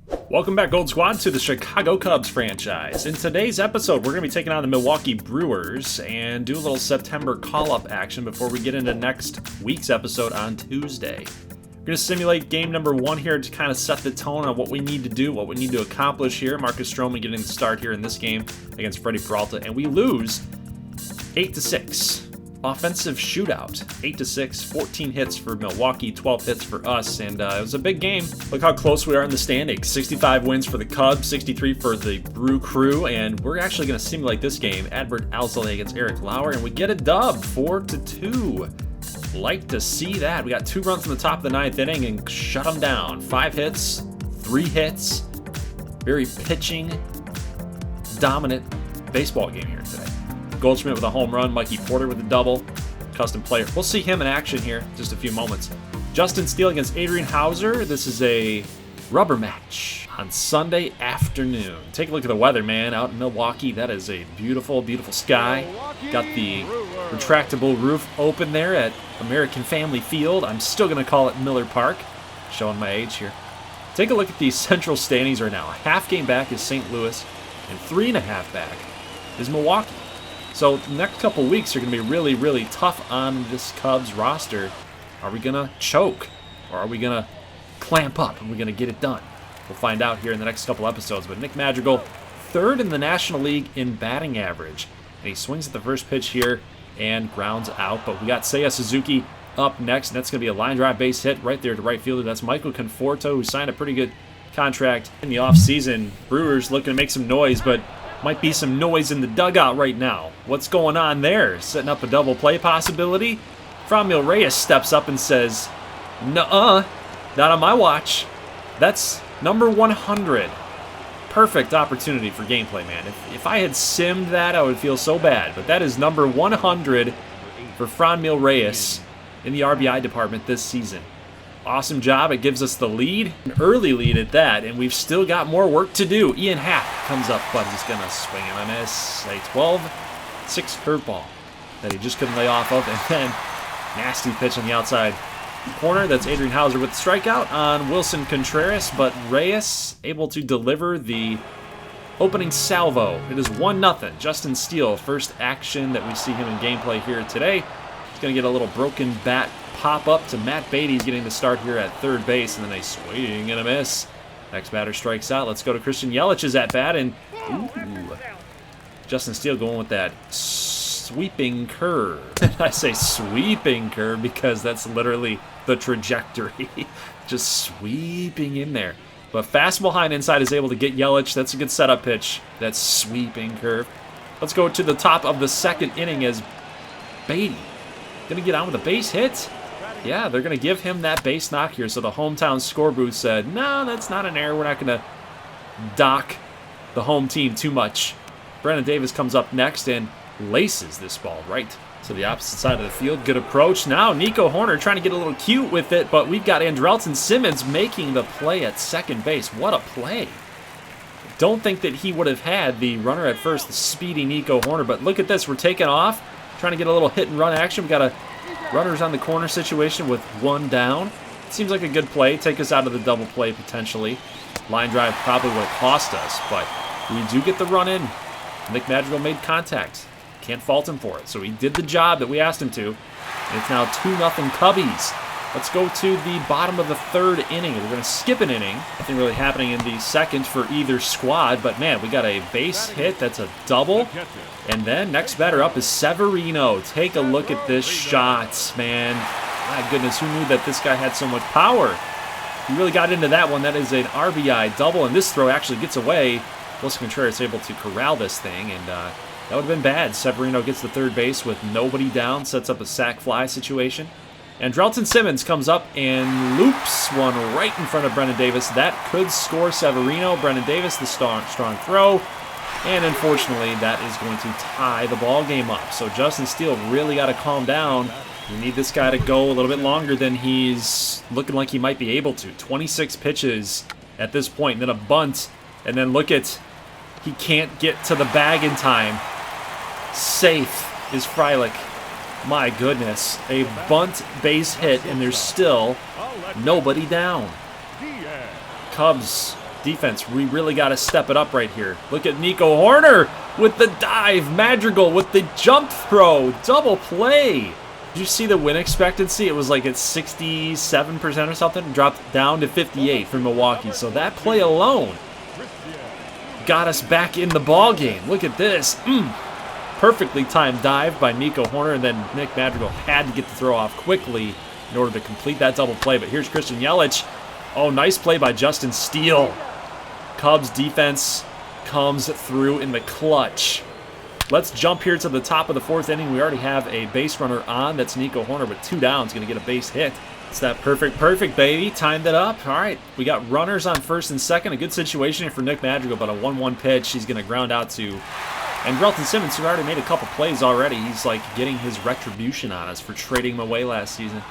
Welcome back, Gold Squad, to the Chicago Cubs franchise. In today's episode, we're going to be taking on the Milwaukee Brewers and do a little September call-up action before we get into next week's episode on Tuesday. We're going to simulate game number 1 here to kind of set the tone on what we need to do, what we need to accomplish here. Marcus Stroman getting the start here in this game against Freddie Peralta, and we lose 8-6. Offensive shootout, 8-6, 14 hits for Milwaukee, 12 hits for us, and it was a big game. Look how close we are in the standings. 65 wins for the Cubs, 63 for the Brew Crew, and we're actually going to simulate this game. Adbert Alzolay against Eric Lauer, and we get a dub, 4-2. Like to see that. We got 2 runs in the top of the 9th inning and shut them down. 5 hits, 3 hits. Very pitching dominant baseball game here today. Goldschmidt with a home run, Mikey Porter with a double, custom player. We'll see him in action here in just a few moments. Justin Steele against Adrian Hauser. This is a rubber match on Sunday afternoon. Take a look at the weather, man, out in Milwaukee. That is a beautiful, beautiful sky. Got the retractable roof open there at American Family Field. I'm still going to call it Miller Park, showing my age here. Take a look at the central standings right now. A half game back is St. Louis, and 3.5 back is Milwaukee. So the next couple weeks are going to be really, really tough on this Cubs roster. Are we going to choke? Or are we going to clamp up and we're going to get it done? We'll find out here in the next couple episodes. But Nick Madrigal, 3rd in the National League in batting average. And he swings at the first pitch here and grounds out. But we got Seiya Suzuki up next. And that's going to be a line drive base hit right there to right fielder. That's Michael Conforto, who signed a pretty good contract in the offseason. Brewers looking to make some noise, but might be some noise in the dugout right now. What's going on there? Setting up a double play possibility? Franmil Reyes steps up and says, "Nuh-uh, not on my watch." That's number 100. Perfect opportunity for gameplay, man. If I had simmed that, I would feel so bad. But that is number 100 for Franmil Reyes in the RBI department this season. Awesome job. It gives us the lead, an early lead at that, and we've still got more work to do. Ian Happ comes up, but he's going to swing and a miss. A 12-6 curveball that he just couldn't lay off of, and then nasty pitch on the outside corner. That's Adrian Hauser with the strikeout on Wilson Contreras, but Reyes able to deliver the opening salvo. It is 1-0. Justin Steele, first action that we see him in gameplay here today. He's going to get a little broken bat pop up to Matt Beatty's getting the start here at third base, and then a swing and a miss. Next batter strikes out. Let's go to Christian Yelich's at bat, and Justin Steele going with that sweeping curve. I say sweeping curve because that's literally the trajectory. Just sweeping in there. But fastball high and inside is able to get Yelich. That's a good setup pitch. That sweeping curve. Let's go to the top of the 2nd inning as Beatty going to get on with a base hit. Yeah, they're going to give him that base knock here. So the hometown score booth said, no, that's not an error. We're not going to dock the home team too much. Brandon Davis comes up next and laces this ball right to the opposite side of the field. Good approach. Now Nico Horner trying to get a little cute with it, but we've got Andrelton Simmons making the play at second base. What a play. Don't think that he would have had the runner at first, the speedy Nico Horner, but look at this. We're taking off, trying to get a little hit and run action. We've got a runners on the corner situation with 1 down. Seems like a good play. Take us out of the double play potentially. Line drive probably would have cost us, but we do get the run in. Nick Madrigal made contact. Can't fault him for it. So he did the job that we asked him to. And it's now 2-0 Cubbies. Let's go to the bottom of the 3rd inning. We're going to skip an inning. Nothing really happening in the 2nd for either squad. But, man, we got a base hit. That's a double. And then next batter up is Severino. Take a look at this shot, man. My goodness, who knew that this guy had so much power? He really got into that one. That is an RBI double. And this throw actually gets away. Wilson Contreras able to corral this thing. And that would have been bad. Severino gets to third base with nobody down. Sets up a sac fly situation. Andrelton Simmons comes up and loops one right in front of Brennan Davis. That could score Severino. Brennan Davis, the strong throw. And unfortunately, that is going to tie the ball game up. So Justin Steele really got to calm down. We need this guy to go a little bit longer than he's looking like he might be able to. 26 pitches at this point, and then a bunt. And then look at, he can't get to the bag in time. Safe is Freilich. My goodness, a bunt base hit, and there's still nobody down. Cubs Defense, we really got to step it up right here. Look at Nico Horner with the dive. Madrigal with the jump throw. Double play. Did you see the win expectancy? It was like at 67% or something. Dropped down to 58 for Milwaukee. So that play alone got us back in the ball game. Look at this. Perfectly timed dive by Nico Horner. And then Nick Madrigal had to get the throw off quickly in order to complete that double play. But here's Christian Yelich. Oh, nice play by Justin Steele. Cubs defense comes through in the clutch. Let's jump here to the top of the 4th inning. We already have a base runner on. That's Nico Horner with 2 downs. Going to get a base hit. It's that perfect, baby. Timed it up. All right, we got runners on 1st and 2nd. A good situation here for Nick Madrigal, but a 1-1 pitch. He's going to ground out to Andrelton Simmons, who already made a couple plays already. He's like getting his retribution on us for trading him away last season.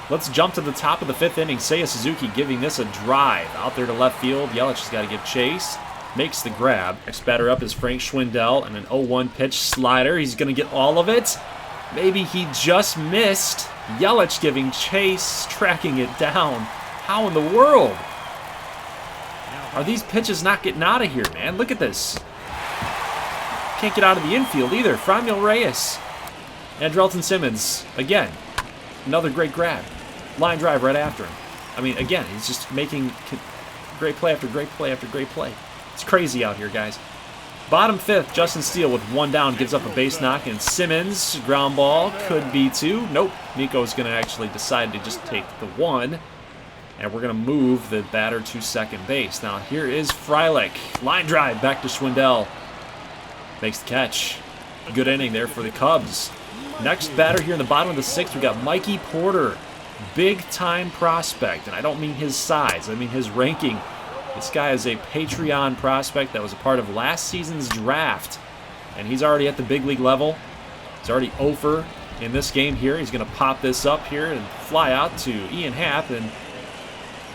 Let's jump to the top of the 5th inning. Seiya Suzuki giving this a drive out there to left field. Yelich has got to give chase. Makes the grab. Next batter up is Frank Schwindel and an 0-1 pitch slider. He's going to get all of it. Maybe he just missed. Yelich giving chase, tracking it down. How in the world are these pitches not getting out of here, man? Look at this. Can't get out of the infield either. Franmil Reyes. Andrelton Simmons, again, another great grab. Line drive right after him. I mean, again, he's just making great play after great play after great play. It's crazy out here, guys. Bottom 5th, Justin Steele with 1 down gives up a base knock, and Simmons, ground ball, could be 2. Nope, Nico's going to actually decide to just take the 1, and we're going to move the batter to second base. Now, here is Freilich. Line drive back to Schwindel. Makes the catch. Good inning there for the Cubs. Next batter here in the bottom of the 6th, we got Mikey Porter. Big-time prospect, and I don't mean his size, I mean his ranking. This guy is a Patreon prospect that was a part of last season's draft, and he's already at the big league level. He's already over in this game here. He's going to pop this up here and fly out to Ian Happ, and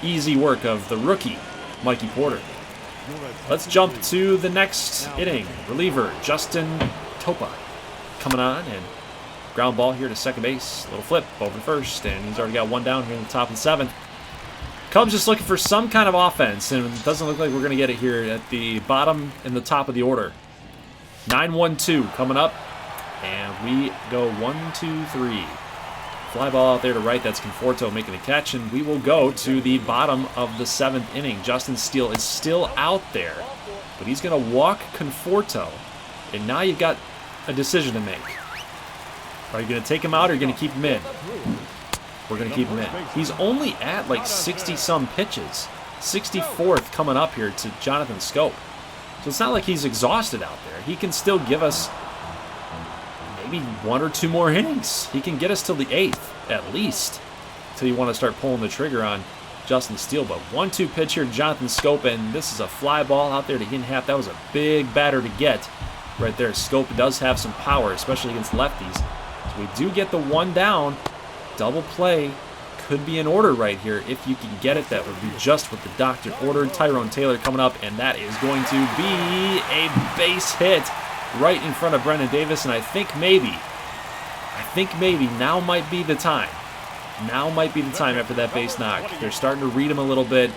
easy work of the rookie, Mikey Porter. Let's jump to the next inning. Reliever, Justin Topa, coming on, and ground ball here to second base. Little flip over to first, and he's already got 1 down here in the top of the 7th. Cubs just looking for some kind of offense, and it doesn't look like we're going to get it here at the bottom and the top of the order. 9-1-2 coming up, and we go 1-2-3. Fly ball out there to right. That's Conforto making the catch, and we will go to the bottom of the 7th inning. Justin Steele is still out there, but he's going to walk Conforto, and now you've got a decision to make. Are you going to take him out or are you going to keep him in? We're going to keep him in. He's only at like 60-some pitches. 64th coming up here to Jonathan Scope. So it's not like he's exhausted out there. He can still give us maybe 1 or 2 more innings. He can get us till the 8th, at least, until you want to start pulling the trigger on Justin Steele. But 1-2 pitch here to Jonathan Scope, and this is a fly ball out there to Ian Happ. That was a big batter to get right there. Scope does have some power, especially against lefties. So we do get the 1 down. Double play could be in order right here. If you can get it, that would be just what the doctor ordered. Tyrone Taylor coming up, and that is going to be a base hit right in front of Brendan Davis. And I think maybe now might be the time. Now might be the time after that base knock. They're starting to read him a little bit,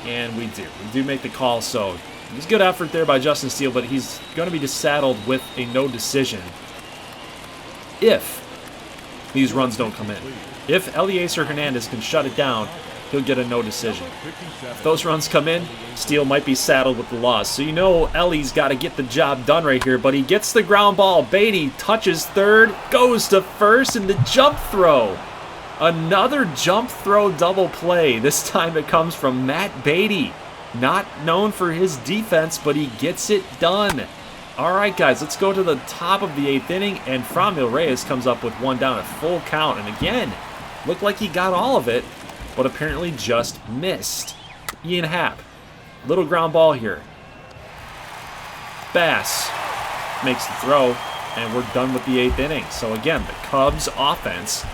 and we do make the call. So it was good effort there by Justin Steele, but he's going to be saddled with a no decision if these runs don't come in. If Eliezer Hernandez can shut it down, he'll get a no decision. If those runs come in, Steele might be saddled with the loss. So you know Ellie's got to get the job done right here, but he gets the ground ball. Beatty touches third, goes to first, and the jump throw. Another jump throw double play. This time it comes from Matt Beatty. Not known for his defense, but he gets it done. All right, guys, let's go to the top of the 8th inning, and Franmil Reyes comes up with 1 down, a full count. And again, looked like he got all of it, but apparently just missed. Ian Happ, little ground ball here. Bass makes the throw, and we're done with the 8th inning. So again, the Cubs offense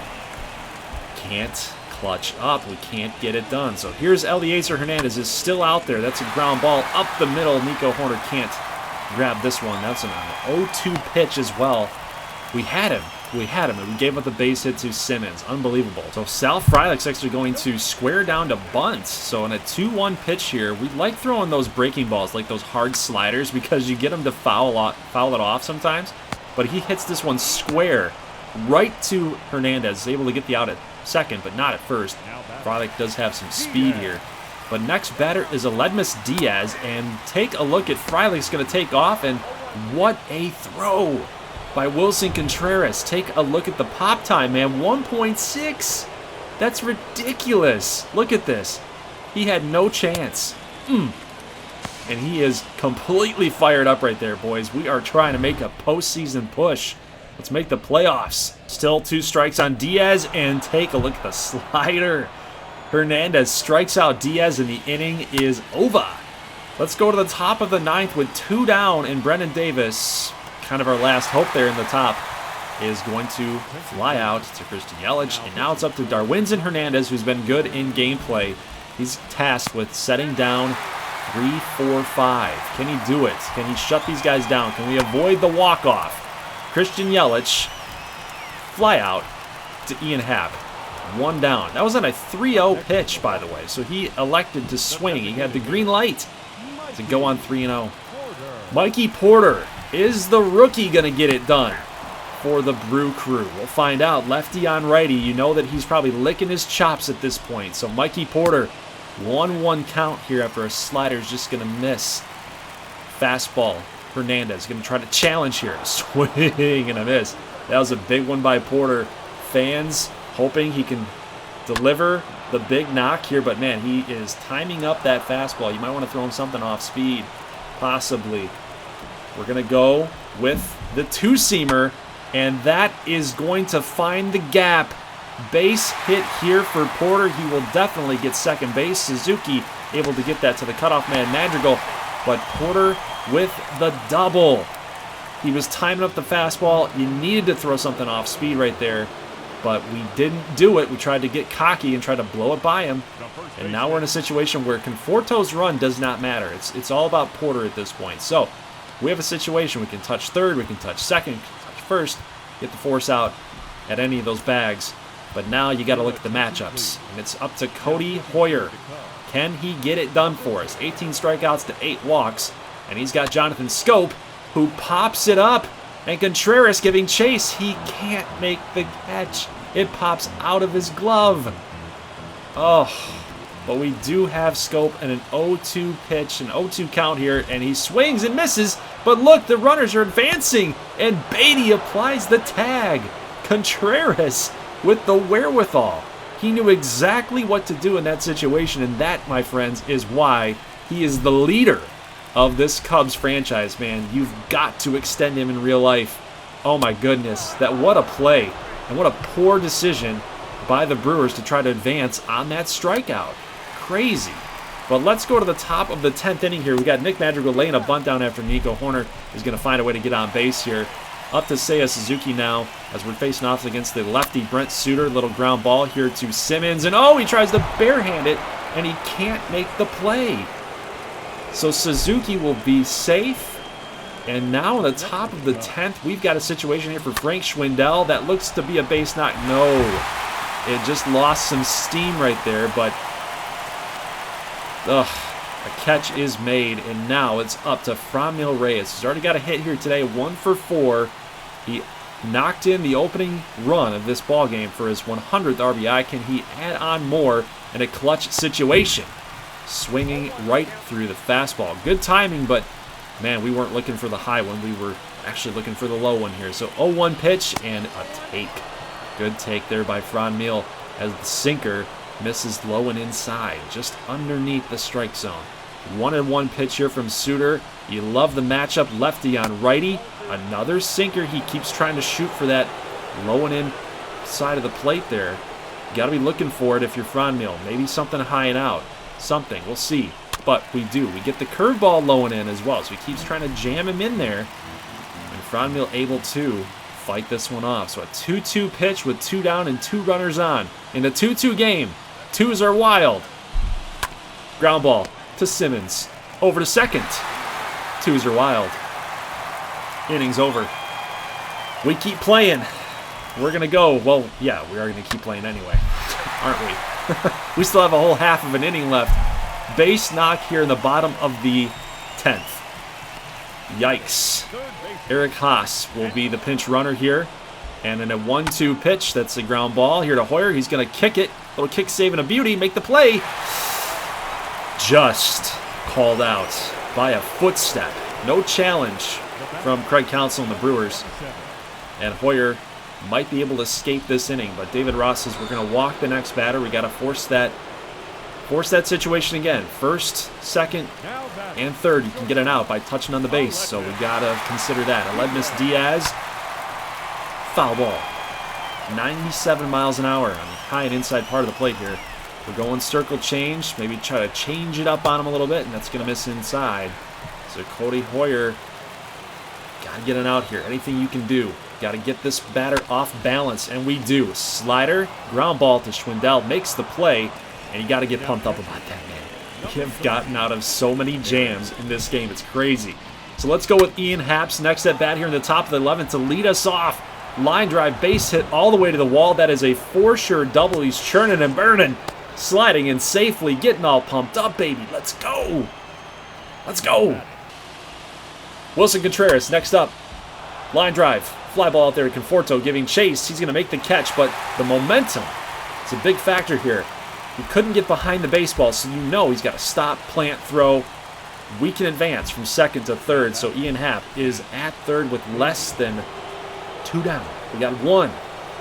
can't clutch up. We can't get it done. So here's Eliezer Hernandez is still out there. That's a ground ball up the middle. Nico Horner can't grab this one. That's an 0-2 pitch as well We had him. We had him, and we gave up the base hit to Simmons. Unbelievable. So Sal Freilich's actually going to square down to bunt. So in a 2-1 pitch here, we like throwing those breaking balls, like those hard sliders, because you get them to foul it off sometimes. But he hits this one square right to Hernandez. Is able to get the out at second, but not at first. Freilich does have some speed here. But next batter is Aledmus Diaz, and take a look at Freilich's going to take off, and what a throw by Wilson Contreras. Take a look at the pop time, man. 1.6. That's ridiculous. Look at this. He had no chance. And he is completely fired up right there, boys. We are trying to make a postseason push. Let's make the playoffs. Still 2 strikes on Diaz, and take a look at the slider. Hernandez strikes out Diaz, and the inning is over. Let's go to the top of the 9th with 2 down, and Brendan Davis, kind of our last hope there in the top, is going to fly out to Christian Yelich, and now it's up to Darwinzon Hernandez, who's been good in gameplay. He's tasked with setting down 3, 4, 5. Can he do it? Can he shut these guys down? Can we avoid the walk-off? Christian Yelich, fly out to Ian Happ. 1 down. That was on a 3-0 pitch, by the way, so he elected to swing. He had the green light to go on 3-0. Mikey Porter, is the rookie going to get it done for the Brew Crew? We'll find out. Lefty on righty. You know that he's probably licking his chops at this point. So Mikey Porter, 1-1 count here after a slider's just going to miss. Fastball. Hernandez going to try to challenge here. Swing and a miss. That was a big one by Porter. Fans hoping he can deliver the big knock here, but man, he is timing up that fastball. You might want to throw him something off speed, possibly. We're going to go with the 2-seamer, and that is going to find the gap. Base hit here for Porter. He will definitely get second base. Suzuki able to get that to the cutoff man, Madrigal, but Porter with the double. He was timing up the fastball. You needed to throw something off speed right there, but we didn't do it. We tried to get cocky and try to blow it by him, and now we're in a situation where Conforto's run does not matter. It's all about Porter at this point. So we have a situation. We can touch third, we can touch second, we can touch first, get the force out at any of those bags. But now you got to look at the matchups, and it's up to Cody Hoyer. Can he get it done for us? 18 strikeouts to 8 walks, and he's got Jonathan Scope, who pops it up, and Contreras giving chase. He can't make the catch. It pops out of his glove. Oh, but we do have Scope and an 0-2 pitch, an 0-2 count here, and he swings and misses. But look, the runners are advancing, and Beatty applies the tag. Contreras with the wherewithal. He knew exactly what to do in that situation, and that, my friends, is why he is the leader of this Cubs franchise, man. You've got to extend him in real life. Oh my goodness, what a play, and what a poor decision by the Brewers to try to advance on that strikeout. Crazy. But let's go to the top of the 10th inning here. We got Nick Madrigal laying a bunt down after Nico Horner is going to find a way to get on base here. Up to Seiya Suzuki now as we're facing off against the lefty Brent Suter. Little ground ball here to Simmons, and oh, he tries to barehand it, and he can't make the play. So Suzuki will be safe. And now in the top of the 10th, we've got a situation here for Frank Schwindel that looks to be a base knock. No, it just lost some steam right there, but a catch is made, and now it's up to Franmil Reyes. He's already got a hit here today, 1 for 4. He knocked in the opening run of this ball game for his 100th RBI. Can he add on more in a clutch situation? Swinging right through the fastball. Good timing, but man, we weren't looking for the high one. We were actually looking for the low one here. So 0-1 pitch and a take. Good take there by Franmil as the sinker misses low and inside, just underneath the strike zone. 1-1 pitch here from Suter. You love the matchup, lefty on righty. Another sinker. He keeps trying to shoot for that low and in side of the plate there. You got to be looking for it if you're Franmil. Maybe something high and out. Something. We'll see. But we do. We get the curveball low and in as well. So he keeps trying to jam him in there. And Franmil able to fight this one off. So a 2-2 pitch with 2 down and 2 runners on. In the 2-2 game, 2s are wild. Ground ball to Simmons. Over to second. 2s are wild. Inning's over. We keep playing. We're going to go. Well, yeah, we are going to keep playing anyway, aren't we? We still have a whole half of an inning left. Base knock here in the bottom of the 10th. Yikes. Eric Huss will be the pinch runner here. And in a 1-2 pitch, that's a ground ball here to Hoyer. He's going to kick it. Little kick saving a beauty. Make the play. Just called out by a footstep. No challenge from Craig Counsell and the Brewers. And Hoyer might be able to escape this inning. But David Ross says we're going to walk the next batter. We got to force that situation again. First, second, and third. You can get an out by touching on the base. So we got to consider that. Aledmus Diaz. Foul ball. 97 miles an hour on the high and inside part of the plate here. We're going circle change. Maybe try to change it up on him a little bit, and that's going to miss inside. So Cody Hoyer, got to get an out here. Anything you can do. Got to get this batter off balance, and we do. Slider, ground ball to Schwindel, makes the play, and you got to get pumped up about that, man. We have gotten out of so many jams in this game. It's crazy. So let's go with Ian Happ's next at bat here in the top of the 11th to lead us off. Line drive, base hit all the way to the wall. That is a for-sure double. He's churning and burning. Sliding in safely, getting all pumped up, baby. Let's go. Let's go. Wilson Contreras next up. Line drive. Fly ball out there to Conforto giving chase. He's going to make the catch, but the momentum is a big factor here. He couldn't get behind the baseball, so you know he's got to stop, plant, throw. We can advance from second to third, so Ian Happ is at third with less than 2 down. We got 1.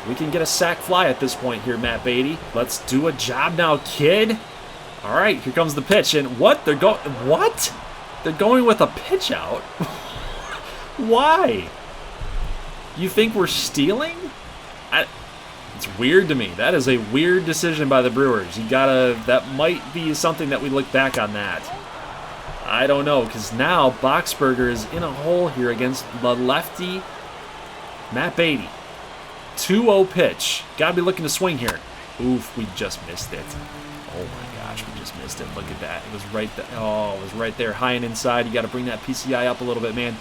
We can get a sac fly at this point here, Matt Beatty. Let's do a job now, kid. All right, here comes the pitch. And what? They're going with a pitch out? Why? You think we're stealing? It's weird to me. That is a weird decision by the Brewers. That might be something that we look back on that. I don't know, because now Boxberger is in a hole here against the lefty Matt Beatty. 2-0 pitch. Got to be looking to swing here. Oof, we just missed it. Oh my gosh, we just missed it. Look at that. It was right there. Oh, it was right there. High and inside. You got to bring that PCI up a little bit, man.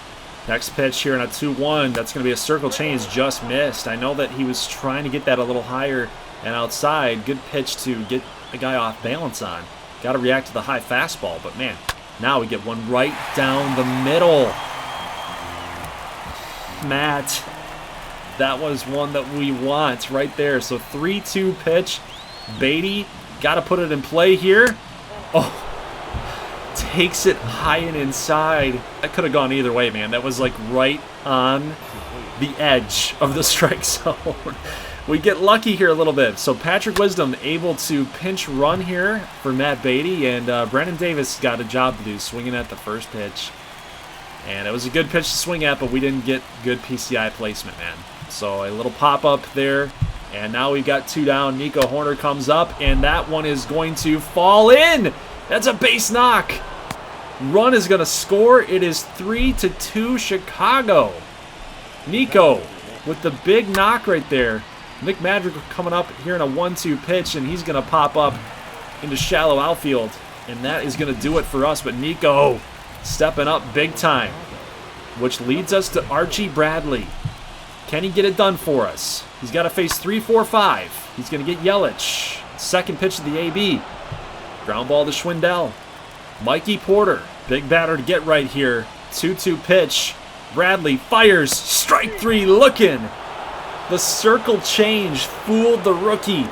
Next pitch here in a 2-1. That's going to be a circle change. Just missed. I know that he was trying to get that a little higher and outside. Good pitch to get a guy off balance on. Got to react to the high fastball. But, man, now we get one right down the middle. Matt. That was one that we want right there. So 3-2 pitch. Beatty got to put it in play here. Oh, takes it high and inside. That could have gone either way, man. That was like right on the edge of the strike zone. We get lucky here a little bit. So Patrick Wisdom able to pinch run here for Matt Beatty. And Brennan Davis got a job to do swinging at the first pitch. And it was a good pitch to swing at, but we didn't get good PCI placement, man. So a little pop-up there, and now we've got 2 down. Nico Horner comes up, and that one is going to fall in. That's a base knock. Run is going to score. It is 3-2 Chicago. Nico with the big knock right there. Nick Madrigal coming up here in a 1-2 pitch, and he's going to pop up into shallow outfield, and that is going to do it for us. But Nico stepping up big time, which leads us to Archie Bradley. Can he get it done for us? He's got to face 3-4-5. He's going to get Yelich. Second pitch to the AB. Ground ball to Schwindel. Mikey Porter, big batter to get right here. 2-2 pitch. Bradley fires. Strike 3 looking. The circle change fooled the rookie.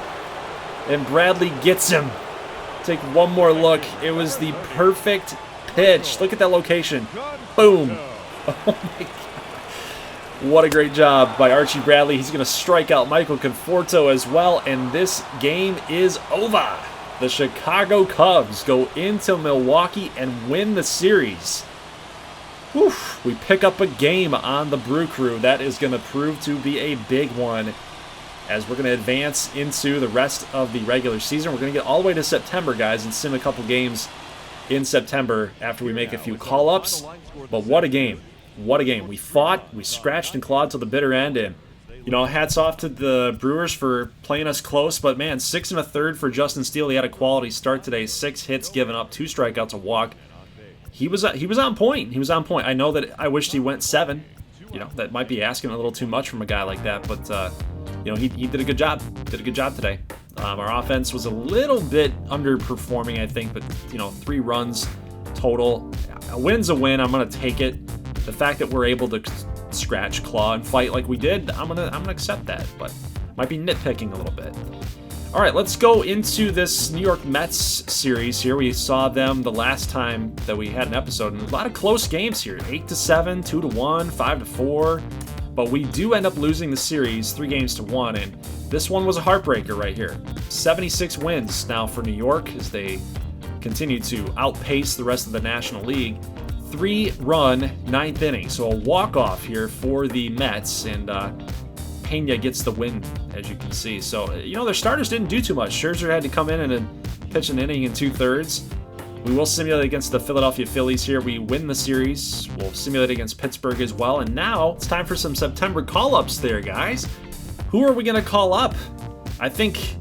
And Bradley gets him. Take one more look. It was the perfect pitch. Look at that location. Boom. Oh my God. What a great job by Archie Bradley. He's going to strike out Michael Conforto as well, and this game is over. The Chicago Cubs go into Milwaukee and win the series. Whew. We pick up a game on the Brew Crew. That is going to prove to be a big one as we're going to advance into the rest of the regular season. We're going to get all the way to September, guys, and sim a couple games in September after we make a few call-ups. But what a game. What a game. We fought, we scratched and clawed till the bitter end, and, you know, hats off to the Brewers for playing us close, but, man, 6 1/3 for Justin Steele. He had a quality start today, 6 hits given up, 2 strikeouts, a walk. He was on point. He was on point. I know that I wished he went 7, that might be asking a little too much from a guy like that, but he did a good job. Did a good job today. Our offense was a little bit underperforming, I think, but 3 runs total. A win's a win. I'm gonna take it. The fact that we're able to scratch, claw, and fight like we did, I'm gonna accept that, but might be nitpicking a little bit. All right, let's go into this New York Mets series here. We saw them the last time that we had an episode, and a lot of close games here. 8-7, 2-1, 5-4. But we do end up losing the series 3-1, and this one was a heartbreaker right here. 76 wins now for New York as they continue to outpace the rest of the National League. 3-run 9th inning, so a walk-off here for the Mets, and Pena gets the win, as you can see. So, their starters didn't do too much. Scherzer had to come in and pitch an inning in 2/3. We will simulate against the Philadelphia Phillies here. We win the series. We'll simulate against Pittsburgh as well. And now it's time for some September call-ups there, guys. Who are we going to call up? I think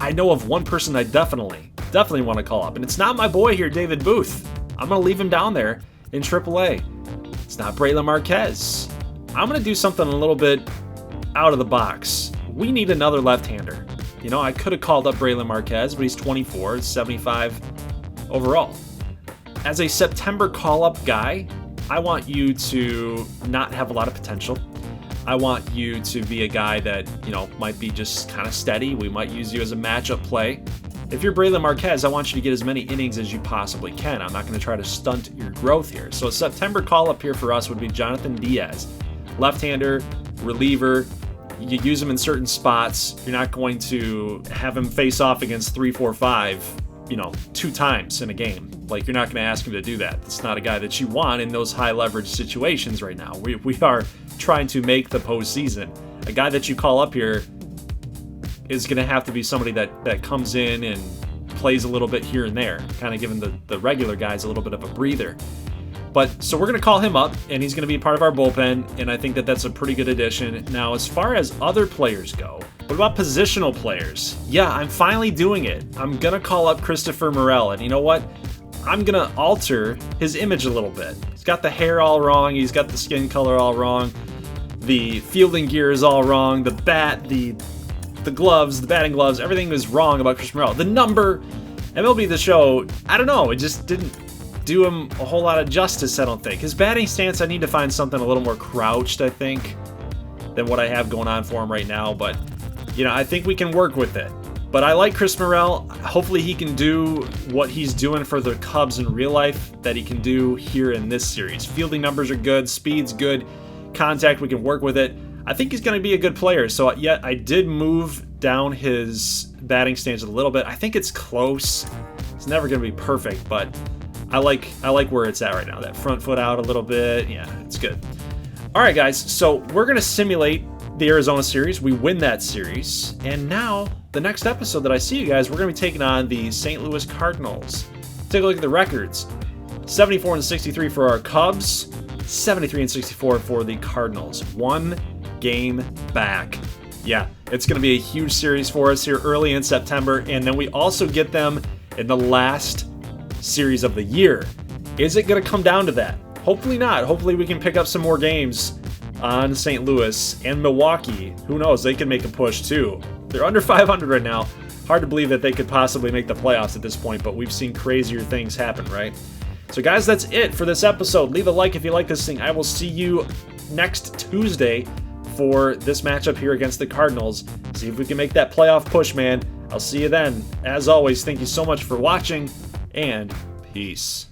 I know of one person I definitely want to call up. And it's not my boy here, David Booth. I'm going to leave him down there in AAA. It's not Braylon Marquez. I'm going to do something a little bit out of the box. We need another left-hander. I could have called up Braylon Marquez, but he's 24, 75 overall. As a September call-up guy, I want you to not have a lot of potential. I want you to be a guy that, might be just kind of steady. We might use you as a matchup play. If you're Braylon Marquez, I want you to get as many innings as you possibly can. I'm not going to try to stunt your growth here. So a September call-up here for us would be Jonathan Diaz. Left-hander, reliever. You use him in certain spots. You're not going to have him face off against 3, 4, 5, 2 times in a game. Like, you're not going to ask him to do that. It's not a guy that you want in those high leverage situations right now. We are trying to make the postseason. A guy that you call up here is going to have to be somebody that comes in and plays a little bit here and there, kind of giving the regular guys a little bit of a breather. But so we're going to call him up, and he's going to be part of our bullpen, and I think that that's a pretty good addition. Now, as far as other players go, what about positional players? Yeah, I'm finally doing it. I'm going to call up Christopher Morel, and you know what? I'm going to alter his image a little bit. He's got the hair all wrong. He's got the skin color all wrong. The fielding gear is all wrong. The bat, the gloves, the batting gloves, everything is wrong about Christopher Morel. The number, MLB The Show, I don't know. It just didn't do him a whole lot of justice, I don't think. His batting stance, I need to find something a little more crouched, I think, than what I have going on for him right now. But, I think we can work with it. But I like Chris Morel. Hopefully he can do what he's doing for the Cubs in real life that he can do here in this series. Fielding numbers are good. Speed's good. Contact, we can work with it. I think he's going to be a good player. So, yeah, I did move down his batting stance a little bit. I think it's close. It's never going to be perfect, but I like where it's at right now. That front foot out a little bit. Yeah, it's good. All right, guys. So we're going to simulate the Arizona series. We win that series. And now, the next episode that I see you guys, we're going to be taking on the St. Louis Cardinals. Take a look at the records. 74-63 for our Cubs. 73-64 for the Cardinals. 1 game back. Yeah, it's going to be a huge series for us here early in September. And then we also get them in the last series of the year. Is it going to come down to that? Hopefully not. Hopefully we can pick up some more games on St. Louis and Milwaukee. Who knows? They can make a push too. They're under 500 right now. Hard to believe that they could possibly make the playoffs at this point, but we've seen crazier things happen, right? So guys, that's it for this episode. Leave a like if you like this thing. I will see you next Tuesday for this matchup here against the Cardinals. See if we can make that playoff push, man. I'll see you then. As always, thank you so much for watching, and peace.